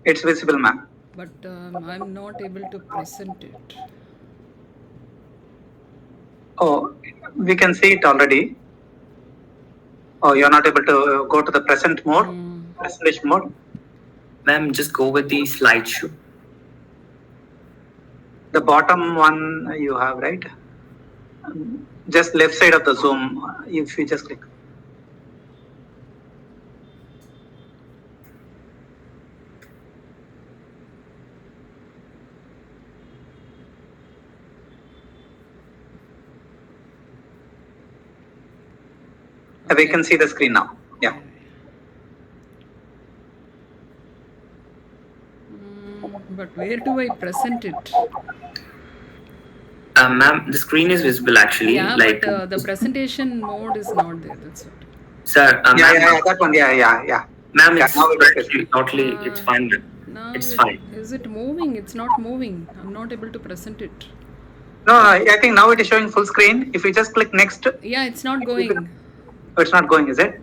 It's visible, ma'am. But I'm not able to present it. Oh, we can see it already. Oh, you're not able to go to the present mode, presentation mode. Ma'am, just go with the slideshow. The bottom one you have, right? Just left side of the Zoom. If you just click. We can see the screen now. Yeah. But where do I present it? Ma'am, the screen is visible actually. Yeah, but the presentation mode is not there. That's what. Sir, yeah, that one. Yeah. Ma'am, Yeah, it's now it is. totally, it's fine. Now It's fine. Is it moving? It's not moving. I'm not able to present it. No, I think now it is showing full screen. If you just click next. Yeah, it's not going. It's not going, is it?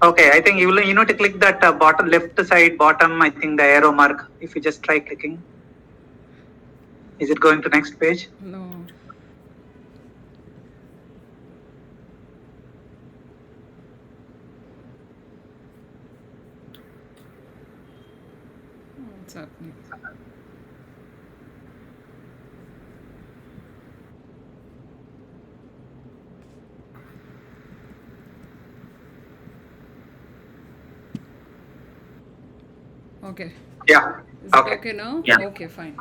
Okay, I think you need to click that bottom left side bottom. I think the arrow mark. If you just try clicking, is it going to next page? No. What's happening? Okay. Yeah. Is it okay now? Yeah. Okay, fine.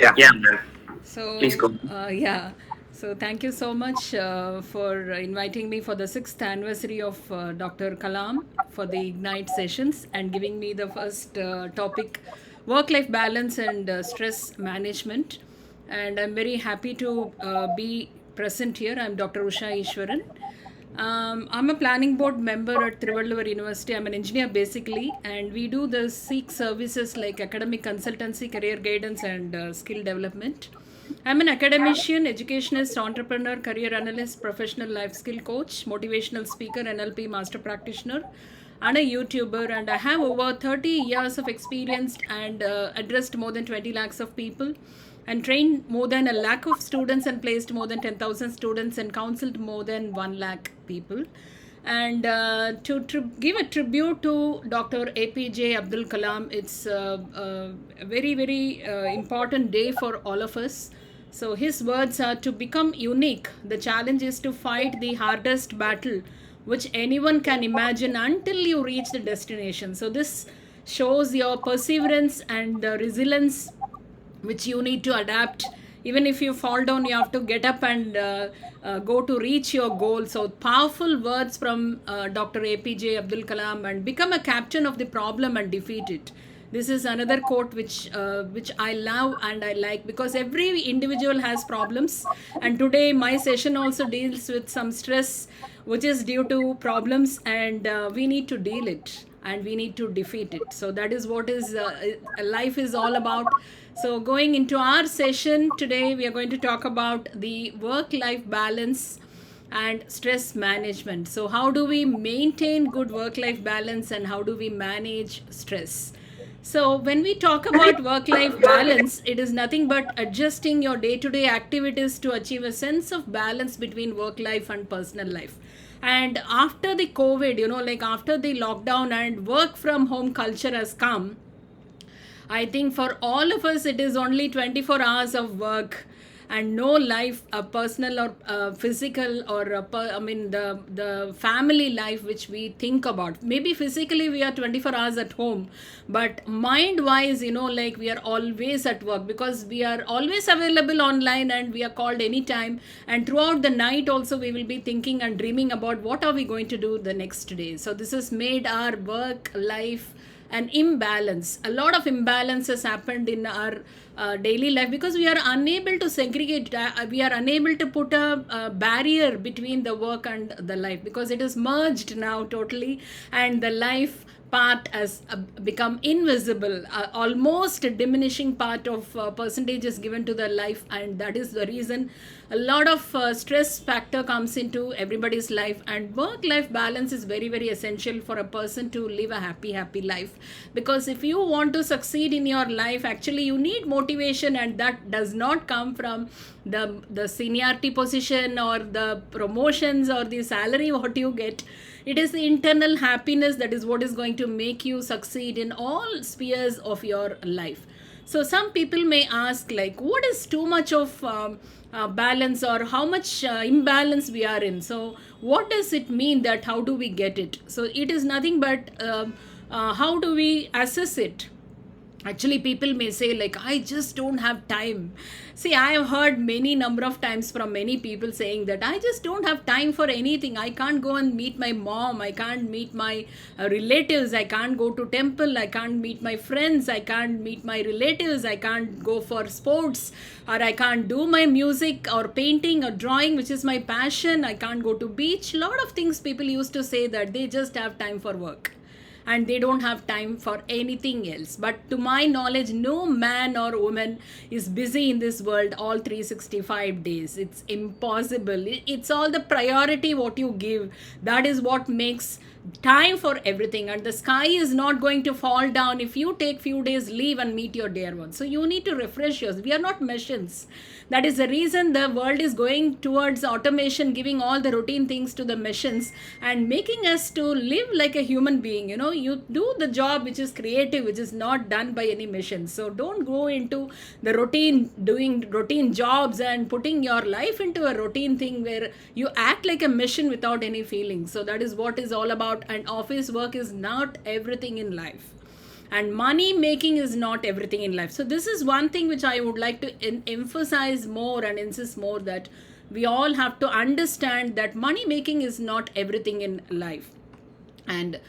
Yeah. Yeah, ma'am. So, Please go. Yeah. So, thank you so much for inviting me for the 6th anniversary of Dr. Kalam for the Iggnitte sessions and giving me the first topic, work-life balance and stress management. And I'm very happy to be present here. I'm Dr. Ushaa Eswaran. I'm a planning board member at Trivandrum University. I'm an engineer basically, and we do the SEEK services like academic consultancy, career guidance, and skill development. I'm an academician, educationist, entrepreneur, career analyst, professional life skill coach, motivational speaker, NLP master practitioner, and a YouTuber. And I have over 30 years of experience and addressed more than 20 lakhs of people and trained more than a lakh of students and placed more than 10,000 students and counseled more than 1 lakh people. And to give a tribute to Dr. APJ Abdul Kalam, it's a very, very important day for all of us. So his words are to become unique. The challenge is to fight the hardest battle which anyone can imagine until you reach the destination. So this shows your perseverance and the resilience which you need to adapt. Even if you fall down, you have to get up and go to reach your goal. So powerful words from Dr. APJ Abdul Kalam, and become a captain of the problem and defeat it. This is another quote which I love and I like, because every individual has problems, and today my session also deals with some stress which is due to problems, and we need to deal it and we need to defeat it. So that is what is life is all about. So going into our session today, we are going to talk about the work-life balance and stress management. So how do we maintain good work-life balance and how do we manage stress? So when we talk about work-life balance, it is nothing but adjusting your day-to-day activities to achieve a sense of balance between work life and personal life. And after the COVID, like after the lockdown and work from home culture has come, I think for all of us, it is only 24 hours of work and no life, personal or physical, or the family life which we think about. Maybe physically we are 24 hours at home, but mind wise, like we are always at work, because we are always available online and we are called anytime. And throughout the night also we will be thinking and dreaming about what are we going to do the next day. So this has made our work life an imbalance. A lot of imbalance has happened in our daily life, because we are unable to segregate, we are unable to put a barrier between the work and the life, because it is merged now totally, and the life part has become invisible. Almost a diminishing part of percentage is given to the life, and that is the reason a lot of stress factor comes into everybody's life. And work life balance is very, very essential for a person to live a happy life, because if you want to succeed in your life, actually you need motivation, and that does not come from the seniority position or the promotions or the salary what you get. It is the internal happiness that is what is going to make you succeed in all spheres of your life. So some people may ask, like, what is too much of balance, or how much imbalance we are in? So what does it mean, that how do we get it? So it is nothing but how do we assess it? Actually, people may say, like, I just don't have time. See, I have heard many number of times from many people saying that I just don't have time for anything. I can't go and meet my mom. I can't meet my relatives. I can't go to temple. I can't meet my friends. I can't meet my relatives. I can't go for sports, or I can't do my music or painting or drawing, which is my passion. I can't go to beach. Lot of things people used to say that they just have time for work, and they don't have time for anything else. But to my knowledge, no man or woman is busy in this world all 365 days. It's impossible. It's all the priority what you give. That is what makes time for everything, and the sky is not going to fall down if you take few days leave and meet your dear ones. So you need to refresh yourself. We are not machines. That is the reason the world is going towards automation, giving all the routine things to the machines and making us to live like a human being. You know, you do the job which is creative, which is not done by any machine. So don't go into the routine, doing routine jobs and putting your life into a routine thing where you act like a machine without any feelings. So that is what is all about. And office work is not everything in life, and money making is not everything in life. So this is one thing which I would like to emphasize more and insist more, that we all have to understand that money making is not everything in life. And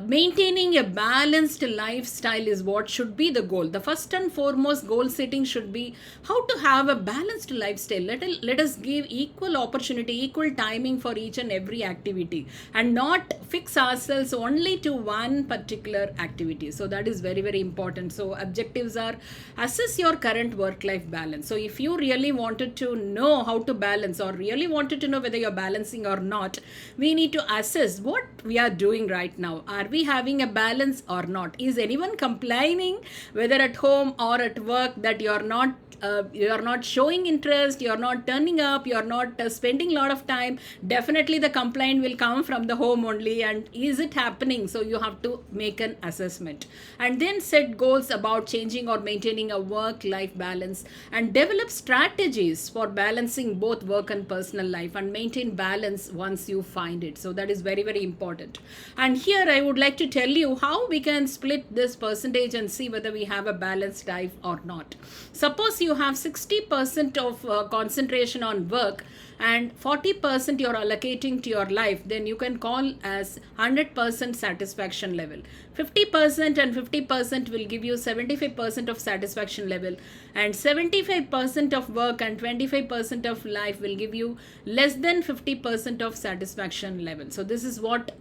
maintaining a balanced lifestyle is what should be the goal. The first and foremost goal setting should be how to have a balanced lifestyle. Let us give equal opportunity, equal timing for each and every activity, and not fix ourselves only to one particular activity. So that is very, very important. So objectives are assess your current work-life balance. So if you really wanted to know how to balance, or really wanted to know whether you're balancing or not, we need to assess what we are doing right now. Are we having a balance or not? Is anyone complaining, whether at home or at work, that you're not showing interest, you're not turning up, you're not spending a lot of time? Definitely the complaint will come from the home only. And is it happening? So you have to make an assessment, and then set goals about changing or maintaining a work-life balance, and develop strategies for balancing both work and personal life, and maintain balance once you find it. So that is very, very important. And here I would like to tell you how we can split this percentage and see whether we have a balanced life or not. Suppose you have 60% of concentration on work and 40% you're allocating to your life, then you can call as 100% satisfaction level. 50% and 50% will give you 75% of satisfaction level, and 75% of work and 25% of life will give you less than 50% of satisfaction level. So this is what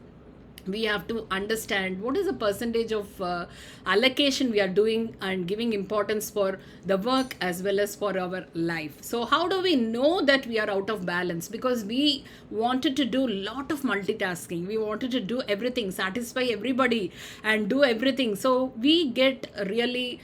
we have to understand, what is the percentage of allocation we are doing and giving importance for the work as well as for our life. So how do we know that we are out of balance? Because we wanted to do a lot of multitasking, we wanted to do everything, satisfy everybody and do everything. So we get really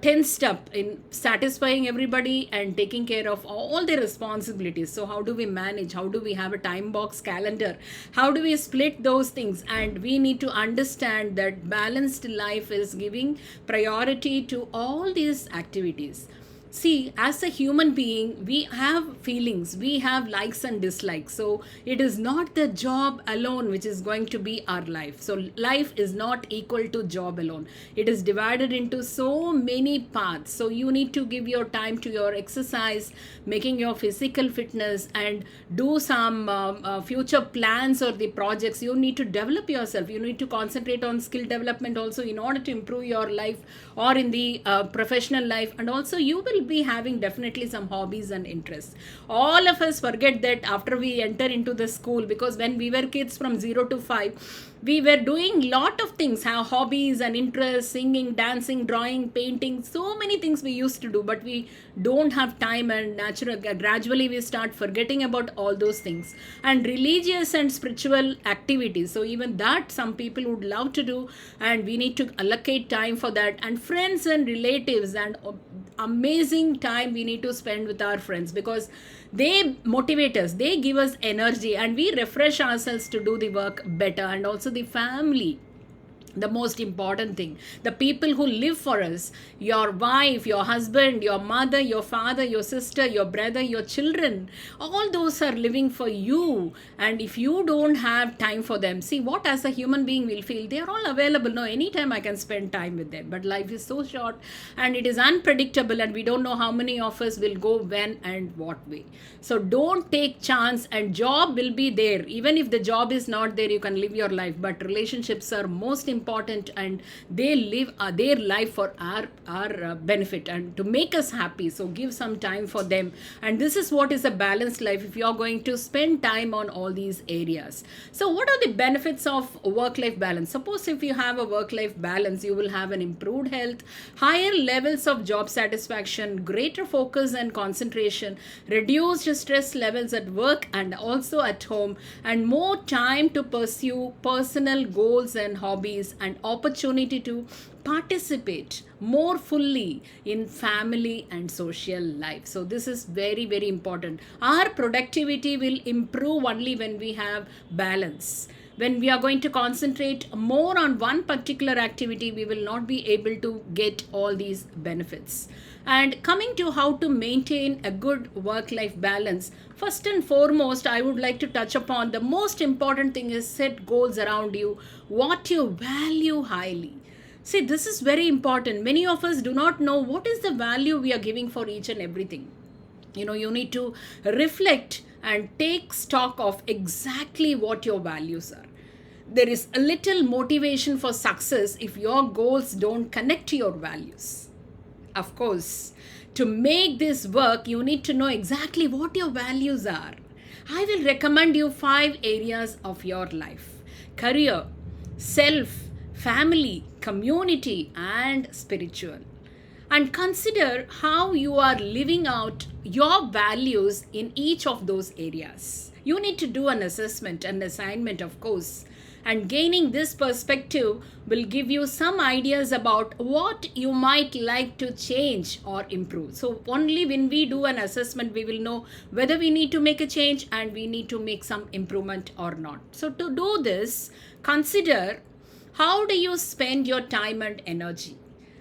tensed up in satisfying everybody and taking care of all the responsibilities. So how do we manage? How do we have a time box calendar? How do we split those things? And we need to understand that balanced life is giving priority to all these activities. See, as a human being, we have feelings, we have likes and dislikes. So it is not the job alone which is going to be our life. So life is not equal to job alone. It is divided into so many paths. So you need to give your time to your exercise, making your physical fitness, and do some future plans or the projects. You need to develop yourself. You need to concentrate on skill development also in order to improve your life or in the professional life. And also you will be having definitely some hobbies and interests. All of us forget that after we enter into the school, because when we were kids from 0 to 5, we were doing lot of things, have hobbies and interests, singing, dancing, drawing, painting, so many things we used to do, but we don't have time, and gradually we start forgetting about all those things. And religious and spiritual activities, so even that some people would love to do, and we need to allocate time for that. And friends and relatives, and amazing time we need to spend with our friends, because they motivate us, they give us energy, and we refresh ourselves to do the work better. And also the family, the most important thing, the people who live for us, your wife, your husband, your mother, your father, your sister, your brother, your children, all those are living for you. And if you don't have time for them, see what as a human being will feel, they are all available, no, anytime I can spend time with them. But life is so short and it is unpredictable, and we don't know how many of us will go when and what way. So don't take chance. And job will be there, even if the job is not there, you can live your life, but relationships are most important, and they live their life for our benefit and to make us happy. So give some time for them, and this is what is a balanced life if you are going to spend time on all these areas. So what are the benefits of work-life balance? Suppose if you have a work-life balance, you will have an improved health, higher levels of job satisfaction, greater focus and concentration, reduced stress levels at work and also at home, and more time to pursue personal goals and hobbies, and opportunity to participate more fully in family and social life. So this is very, very important. Our productivity will improve only when we have balance. When we are going to concentrate more on one particular activity, we will not be able to get all these benefits. And coming to how to maintain a good work-life balance, first and foremost, I would like to touch upon the most important thing is set goals around you, what you value highly. See, this is very important. Many of us do not know what is the value we are giving for each and everything. You need to reflect and take stock of exactly what your values are. There is a little motivation for success if your goals don't connect to your values. Of course, to make this work, you need to know exactly what your values are. I will recommend you 5 areas of your life: career, self, family, community, and spiritual. And consider how you are living out your values in each of those areas. You need to do an assessment, an assignment, of course. And gaining this perspective will give you some ideas about what you might like to change or improve. So only when we do an assessment, we will know whether we need to make a change and we need to make some improvement or not. So to do this, consider how do you spend your time and energy,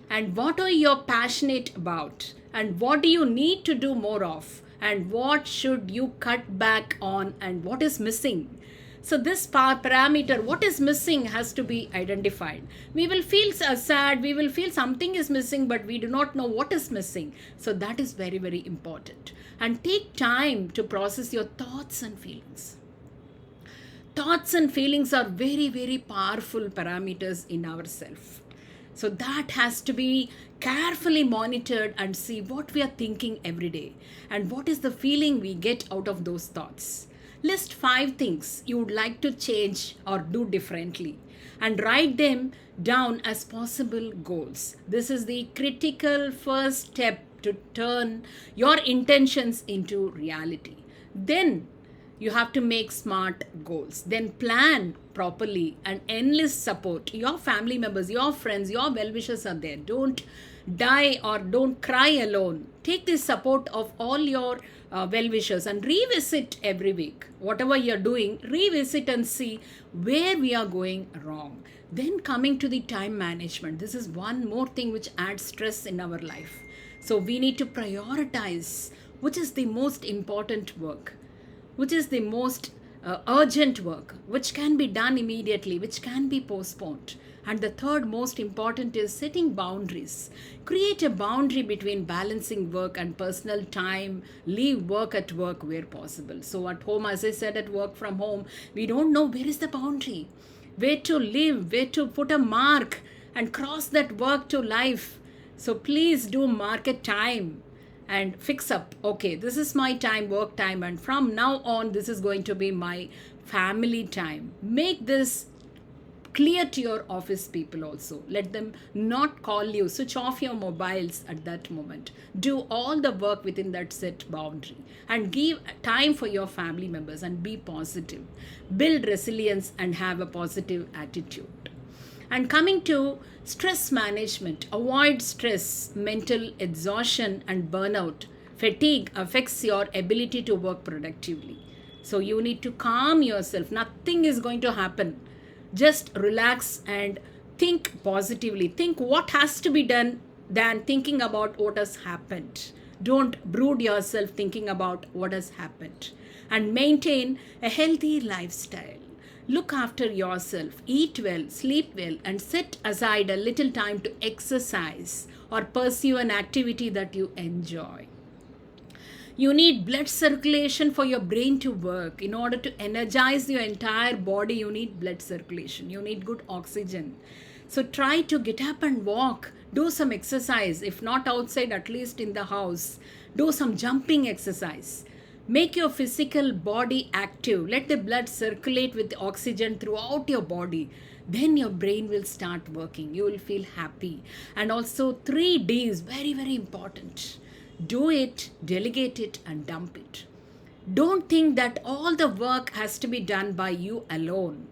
and what are you passionate about, and what do you need to do more of, and what should you cut back on, and what is missing. So this parameter, what is missing, has to be identified. We will feel sad, we will feel something is missing, but we do not know what is missing. So that is very, very important. And take time to process your thoughts and feelings. Thoughts and feelings are very, very powerful parameters in ourselves. So that has to be carefully monitored and see what we are thinking every day and what is the feeling we get out of those thoughts. List 5 things you would like to change or do differently and write them down as possible goals. This is the critical first step to turn your intentions into reality. Then you have to make smart goals. Then plan properly and enlist support. Your family members, your friends, your well-wishers are there. Don't die or don't cry alone. Take the support of all your well-wishers and revisit every week. Whatever you're doing, revisit and see where we are going wrong. Then coming to the time management. This is one more thing which adds stress in our life. So we need to prioritize which is the most important work, which is the most urgent work, which can be done immediately, which can be postponed. And the third most important is setting boundaries. Create a boundary between balancing work and personal time. Leave work at work where possible. So at home, as I said, at work from home, we don't know where is the boundary, where to live, where to put a mark and cross that work to life. So please do mark a time and fix up, okay, this is my time, work time, and from now on this is going to be my family time. Make this clear to your office people also. Let them not call you. Switch off your mobiles at that moment. Do all the work within that set boundary and give time for your family members and be positive. Build resilience and have a positive attitude. And coming to stress management, avoid stress, mental exhaustion and burnout. Fatigue affects your ability to work productively. So you need to calm yourself. Nothing is going to happen. Just relax and think positively. Think what has to be done than thinking about what has happened. Don't brood yourself thinking about what has happened. And maintain a healthy lifestyle. Look after yourself, eat well, sleep well, and set aside a little time to exercise or pursue an activity that you enjoy. You need blood circulation for your brain to work. In order to energize your entire body, you need blood circulation. You need good oxygen. So try to get up and walk. Do some exercise. If not outside, at least in the house. Do some jumping exercise. Make your physical body active. Let the blood circulate with oxygen throughout your body. Then your brain will start working. You will feel happy. And also 3 Ds, very, very important. Do it, delegate it, and dump it. Don't think that all the work has to be done by you alone.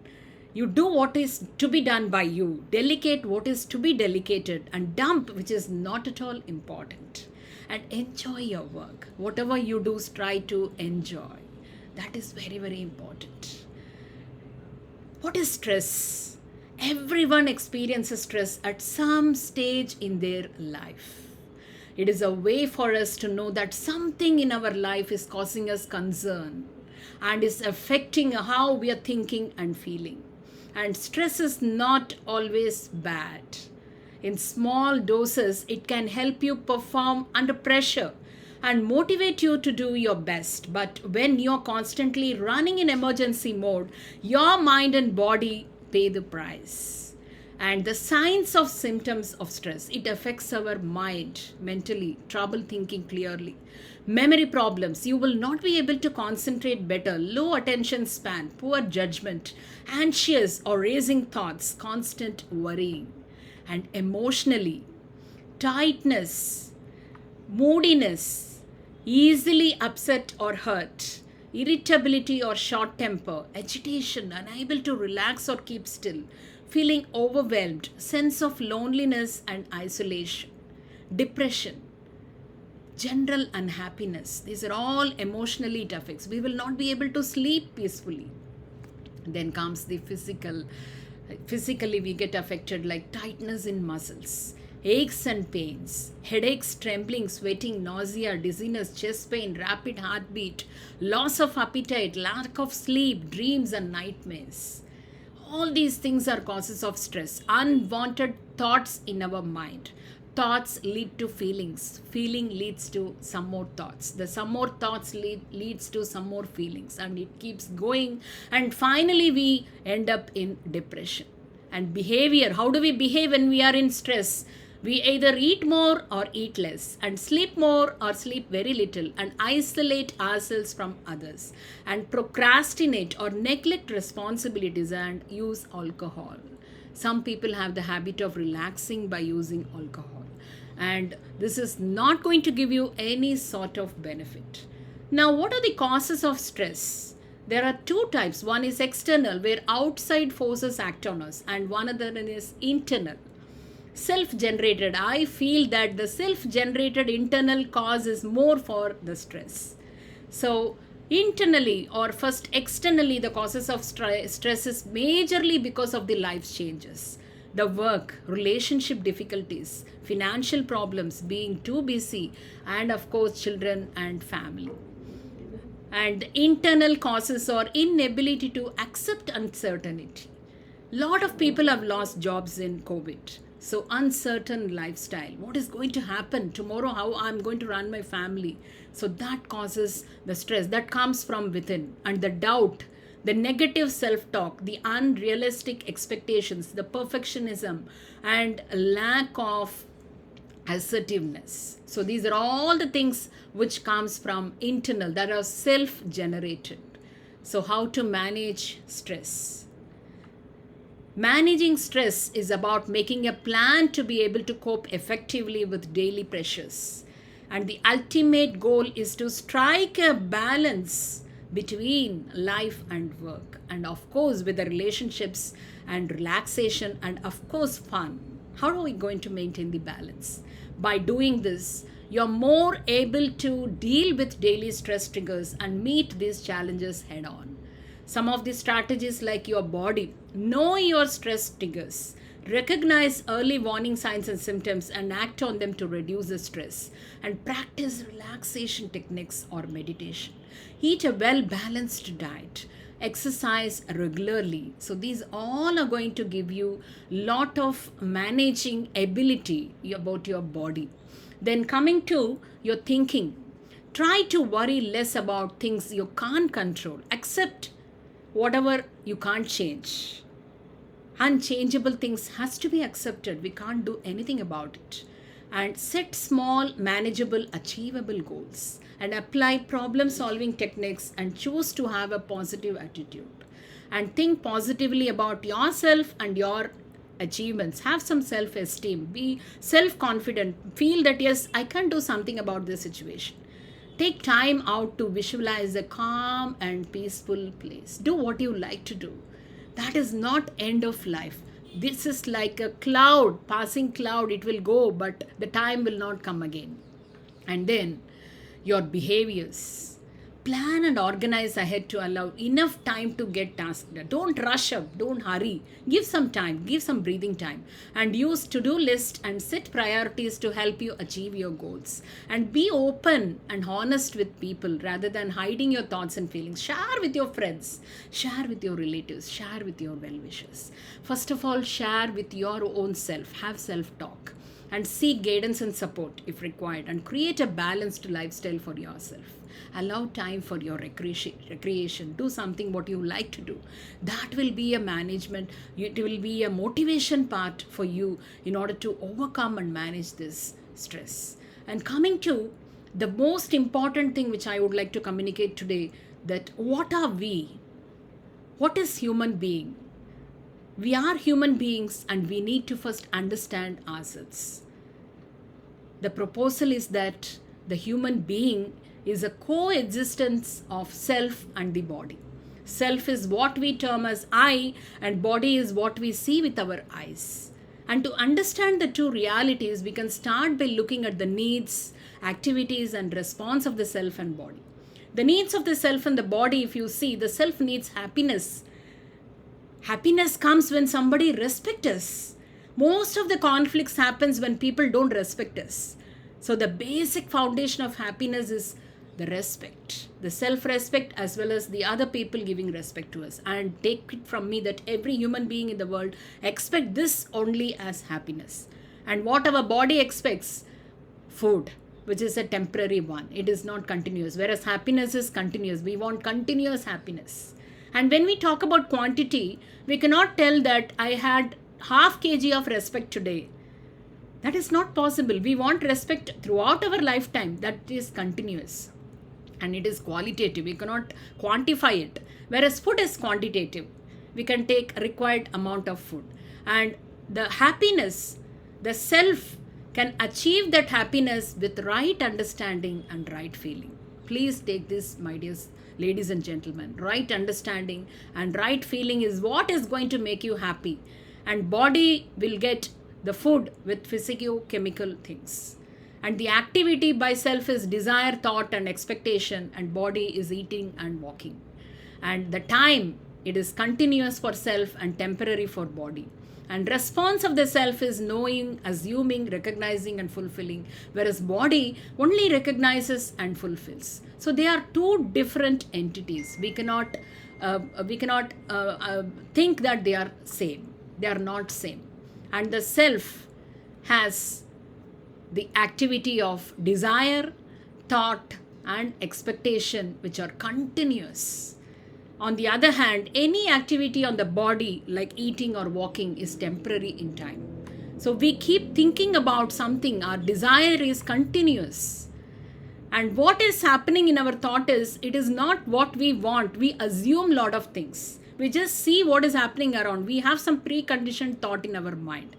You do what is to be done by you. Delegate what is to be delegated and dump which is not at all important. And enjoy your work. Whatever you do, try to enjoy. That is very, very important. What is stress? Everyone experiences stress at some stage in their life. It is a way for us to know that something in our life is causing us concern and is affecting how we are thinking and feeling. And stress is not always bad. In small doses, it can help you perform under pressure and motivate you to do your best. But when you're constantly running in emergency mode, your mind and body pay the price. And the signs of symptoms of stress, it affects our mind mentally, trouble thinking clearly, memory problems, you will not be able to concentrate better, low attention span, poor judgment, anxious or racing thoughts, constant worrying. And emotionally, tightness, moodiness, easily upset or hurt, irritability or short temper, agitation, unable to relax or keep still, feeling overwhelmed, sense of loneliness and isolation, depression, general unhappiness. These are all emotionally it affects. We will not be able to sleep peacefully. Then comes the physical. Physically, we get affected like tightness in muscles, aches and pains, headaches, trembling, sweating, nausea, dizziness, chest pain, rapid heartbeat, loss of appetite, lack of sleep, dreams and nightmares. All these things are causes of stress. Unwanted thoughts in our mind. Thoughts lead to feelings. Feeling leads to some more thoughts. The some more thoughts leads to some more feelings. And it keeps going. And finally, we end up in depression. And behavior. How do we behave when we are in stress? We either eat more or eat less, and sleep more or sleep very little, and isolate ourselves from others, and procrastinate or neglect responsibilities and use alcohol. Some people have the habit of relaxing by using alcohol, and this is not going to give you any sort of benefit. Now, what are the causes of stress? There are 2 types. One is external, where outside forces act on us, and one other is internal. Self-generated. I feel that the self-generated internal cause is more for the stress. So internally or first externally, the causes of stress is majorly because of the life changes. the work, relationship difficulties, financial problems, being too busy, and of course, children and family. And internal causes or inability to accept uncertainty. Lot of people have lost jobs in COVID. So uncertain lifestyle. What is going to happen tomorrow? How I'm going to run my family? So that causes the stress that comes from within, and the doubt, the negative self-talk, the unrealistic expectations, the perfectionism, and lack of assertiveness. So these are all the things which comes from internal, that are self-generated. So how to manage stress? Managing stress is about making a plan to be able to cope effectively with daily pressures. And the ultimate goal is to strike a balance between life and work. And of course, with the relationships and relaxation and of course fun. How are we going to maintain the balance? By doing this, you're more able to deal with daily stress triggers and meet these challenges head on. Some of the strategies, like your body, know your stress triggers, recognize early warning signs and symptoms and act on them to reduce the stress, and practice relaxation techniques or meditation. Eat a well-balanced diet, exercise regularly. So these all are going to give you lot of managing ability about your body. Then coming to your thinking, try to worry less about things you can't control. Accept whatever you can't change. Unchangeable things has to be accepted. We can't do anything about it. And set small, manageable, achievable goals, and apply problem solving techniques, and choose to have a positive attitude. And think positively about yourself and your achievements. Have some self-esteem. Be self-confident. Feel that yes, I can do something about this situation. Take time out to visualize a calm and peaceful place. Do what you like to do. That is not end of life. This is like a cloud, passing cloud. It will go, but the time will not come again. And then your behaviors. Plan and organize ahead to allow enough time to get tasks done. Don't rush up, don't hurry. Give some time, give some breathing time, and use to-do list and set priorities to help you achieve your goals. And be open and honest with people rather than hiding your thoughts and feelings. Share with your friends, share with your relatives, share with your well-wishers. First of all, share with your own self. Have self-talk and seek guidance and support if required, and create a balanced lifestyle for yourself. Allow time for your recreation. Do something what you like to do. That will be a management. It will be a motivation part for you in order to overcome and manage this stress. And coming to the most important thing which I would like to communicate today, that what are we? What is human being? We are human beings and we need to first understand ourselves. The proposal is that the human being is a coexistence of self and the body. Self is what we term as I, and body is what we see with our eyes. And to understand the two realities, we can start by looking at the needs, activities, and response of the self and body. The needs of the self and the body, if you see, the self needs happiness. Happiness comes when somebody respects us. Most of the conflicts happens when people don't respect us. So the basic foundation of happiness is the respect, the self-respect, as well as the other people giving respect to us. And take it from me that every human being in the world expects this only as happiness. And what our body expects, food, which is a temporary one. It is not continuous, whereas happiness is continuous. We want continuous happiness. And when we talk about quantity, we cannot tell that I had half kg of respect today. That is not possible. We want respect throughout our lifetime. That is continuous. And it is qualitative. We cannot quantify it. Whereas food is quantitative. We can take required amount of food. And the happiness, the self can achieve that happiness with right understanding and right feeling. Please take this, my dear ladies and gentlemen. Right understanding and right feeling is what is going to make you happy. And body will get the food with physico-chemical things. And the activity by self is desire, thought, and expectation, and body is eating and walking. And the time, it is continuous for self and temporary for body. And response of the self is knowing, assuming, recognizing and fulfilling, whereas body only recognizes and fulfills. So they are two different entities. We cannot think that they are same. They are not same. And the self has the activity of desire, thought and expectation, which are continuous. On the other hand, any activity on the body like eating or walking is temporary in time. So we keep thinking about something, our desire is continuous. And what is happening in our thought is, it is not what we want. We assume a lot of things. We just see what is happening around. We have some preconditioned thought in our mind.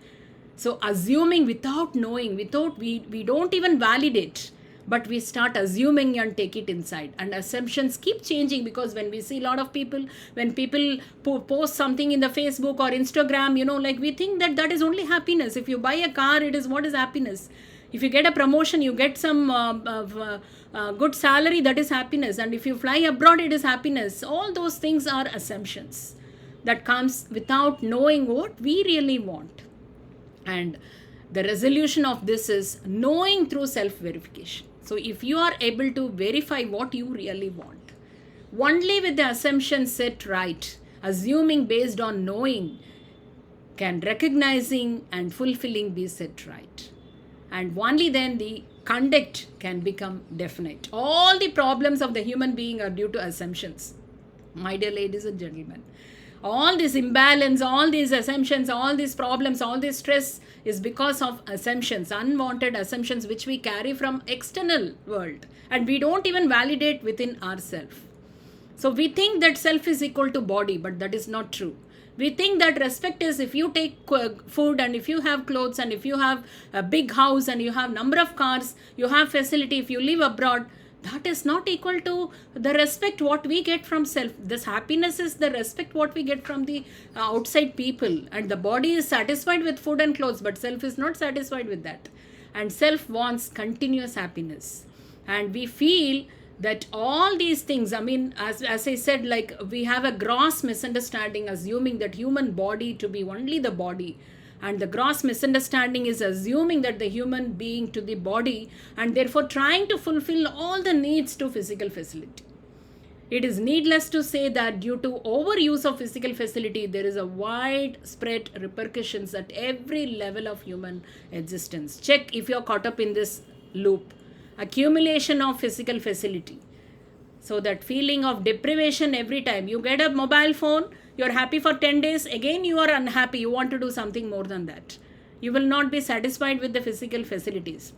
So assuming without knowing, we don't even validate, but we start assuming and take it inside. And assumptions keep changing, because when we see a lot of people, when people post something in the Facebook or Instagram, like we think that is only happiness. If you buy a car, it is what is happiness. If you get a promotion, you get some good salary, that is happiness. And if you fly abroad, it is happiness. All those things are assumptions that comes without knowing what we really want. And the resolution of this is knowing through self-verification. So if you are able to verify what you really want, only with the assumption set right, assuming based on knowing, can recognizing and fulfilling be set right. And only then the conduct can become definite. All the problems of the human being are due to assumptions. My dear ladies and gentlemen, all this imbalance, all these assumptions, all these problems, all this stress is because of assumptions, unwanted assumptions which we carry from external world, and we don't even validate within ourselves. So we think that self is equal to body, but that is not true. We think that respect is if you take food and if you have clothes and if you have a big house and you have number of cars, you have facility, if you live abroad, that is not equal to the respect what we get from self. This happiness is the respect what we get from the outside people. And the body is satisfied with food and clothes, but self is not satisfied with that. And self wants continuous happiness. And we feel that all these things, as I said, like we have a gross misunderstanding, assuming that human body to be only the body. And the gross misunderstanding is assuming that the human being to the body, and therefore trying to fulfill all the needs to physical facility. It is needless to say that due to overuse of physical facility, there is a widespread repercussions at every level of human existence. Check if you're caught up in this loop. Accumulation of physical facility. So that feeling of deprivation every time. You get a mobile phone, you're happy for 10 days, again you are unhappy, you want to do something more than that. You will not be satisfied with the physical facilities.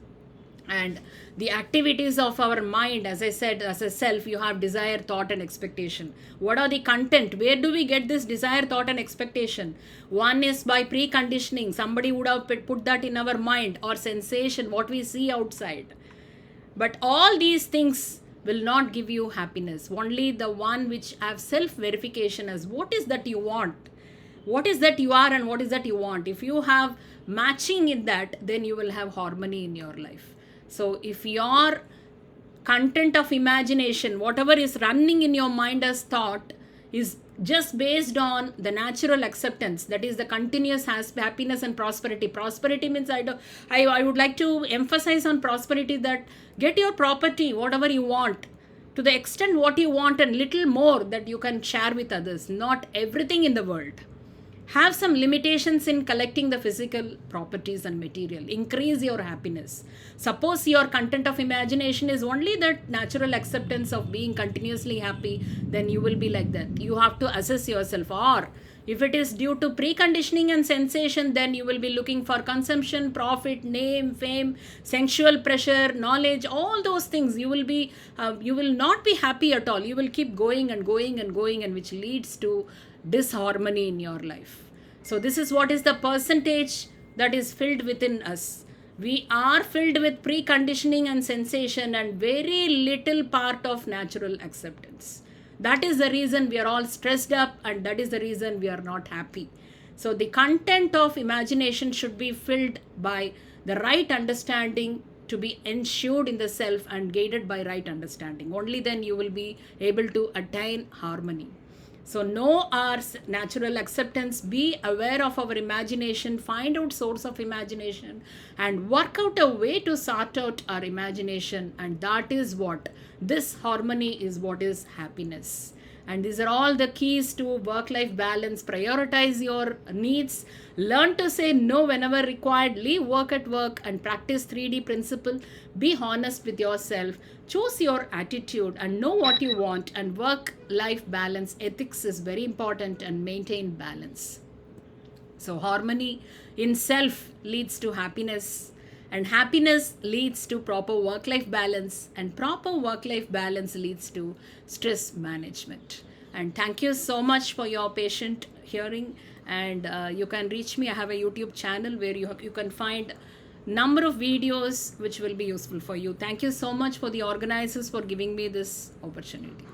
And the activities of our mind, as I said, as a self, you have desire, thought and expectation. What are the content? Where do we get this desire, thought and expectation? One is by preconditioning. Somebody would have put that in our mind, or sensation, what we see outside. But all these things will not give you happiness. Only the one which have self-verification as what is that you want, what is that you are and what is that you want. If you have matching in that, then you will have harmony in your life. So if your content of imagination, whatever is running in your mind as thought, is just based on the natural acceptance, that is the continuous happiness and prosperity. Prosperity means I would like to emphasize on prosperity, that get your property, whatever you want, to the extent what you want and little more that you can share with others, not everything in the world. Have some limitations in collecting the physical properties and material. Increase your happiness. Suppose your content of imagination is only that natural acceptance of being continuously happy, then you will be like that. You have to assess yourself. Or if it is due to preconditioning and sensation, then you will be looking for consumption, profit, name, fame, sensual pressure, knowledge, all those things. You will not be happy at all. You will keep going and going and going, and which leads to disharmony in your life. So this is what is the percentage that is filled within us. We are filled with preconditioning and sensation and very little part of natural acceptance. That is the reason we are all stressed up, and that is the reason we are not happy. So the content of imagination should be filled by the right understanding, to be ensured in the self and guided by right understanding. Only then you will be able to attain harmony. So know our natural acceptance, be aware of our imagination, find out source of imagination, and work out a way to sort out our imagination. And that is what this harmony is, what is happiness. And these are all the keys to work-life balance. Prioritize your needs, learn to say no whenever required, leave work at work, and practice 3D principle. Be honest with yourself, choose your attitude, and know what you want. And work-life balance ethics is very important, and maintain balance. So harmony in self leads to happiness, and happiness leads to proper work-life balance, and proper work-life balance leads to stress management. And thank you so much for your patient hearing. And you can reach me. I have a YouTube channel where you can find number of videos which will be useful for you. Thank you so much for the organizers for giving me this opportunity.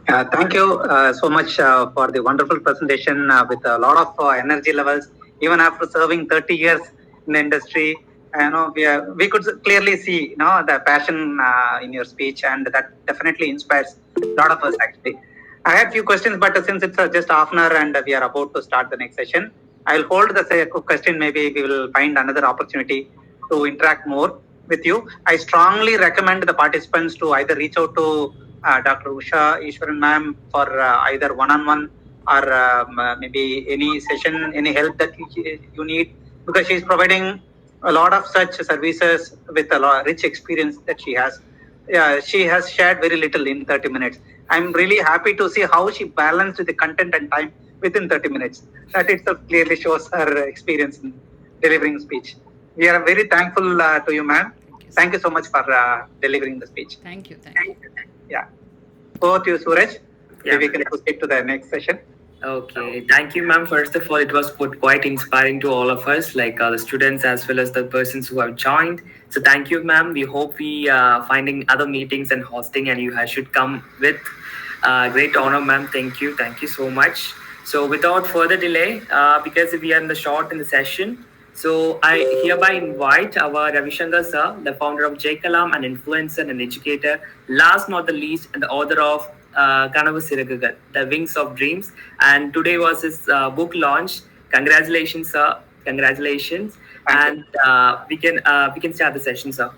Thank you so much for the wonderful presentation with a lot of energy levels. Even after serving 30 years in the industry, we could clearly see the passion in your speech, and that definitely inspires a lot of us actually. I had few questions, but since it's just half an hour and we are about to start the next session, I will hold the question. Maybe we will find another opportunity to interact more with you. I strongly recommend the participants to either reach out to Dr. Ushaa Eswaran ma'am for either one-on-one or maybe any session, any help that you need, because she is providing a lot of such services with a lot rich experience that she has. She has shared very little in 30 minutes. I'm really happy to see how she balanced the content and time within 30 minutes. That itself clearly shows her experience in delivering speech. We are very thankful to you, ma'am. Thank you so much for delivering the speech. Thank you. Yeah. Over to you, Suraj. Yeah. We can proceed to the next session. Okay, thank you, ma'am. First of all, it was quite inspiring to all of us, like the students as well as the persons who have joined. So thank you, ma'am. We hope we finding other meetings and hosting, and you should come with great honor, ma'am. Thank you so much. So without further delay, because we are in the session, so I hereby invite our Ravi Shankar sir, the founder of Kalam, an influencer and an educator, last not the least, and the author of Kanavu Siragagal, The Wings of Dreams. And today was his book launch. Congratulations, sir. Congratulations. And we can start the session, sir.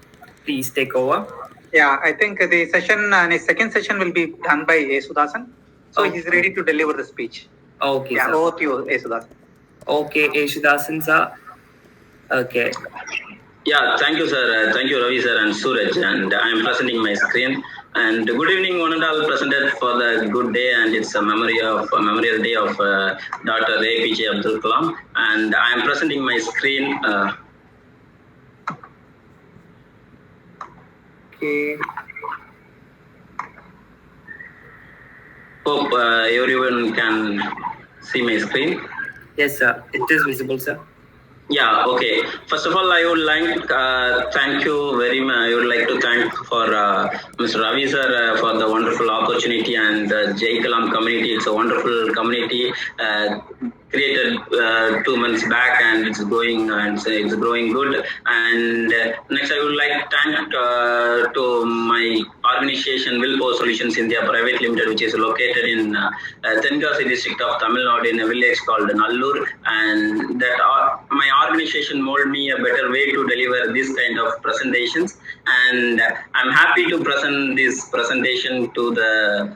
Please take over. Yeah, I think the session, second session will be done by Sudasan. So he's ready to deliver the speech. Okay, yeah, sir. Over to you, Sudasan. Okay, Sudasan, sir. Okay. Yeah, thank you, sir. Thank you, Ravi, sir, and Suraj. And I am presenting my screen. And good evening, one and all presented for the good day, and it's a memorial day of Dr. APJ Abdul Kalam. And I am presenting my screen. Okay. Hope everyone can see my screen. Yes, sir. It is visible, sir. Yeah, okay. First of all, I would like thank you very much. I would like to thank for Mr. Ravi sir for the wonderful opportunity, and the Jai Kalam community. It's a wonderful community created 2 months back, and it's growing good. And next, I would like to thank to my organization Willpower Solutions India Private Limited, which is located in Tenkasi district of Tamil Nadu in a village called Nallur, and that my organization mold me a better way to deliver this kind of presentations. And I'm happy to present this presentation to the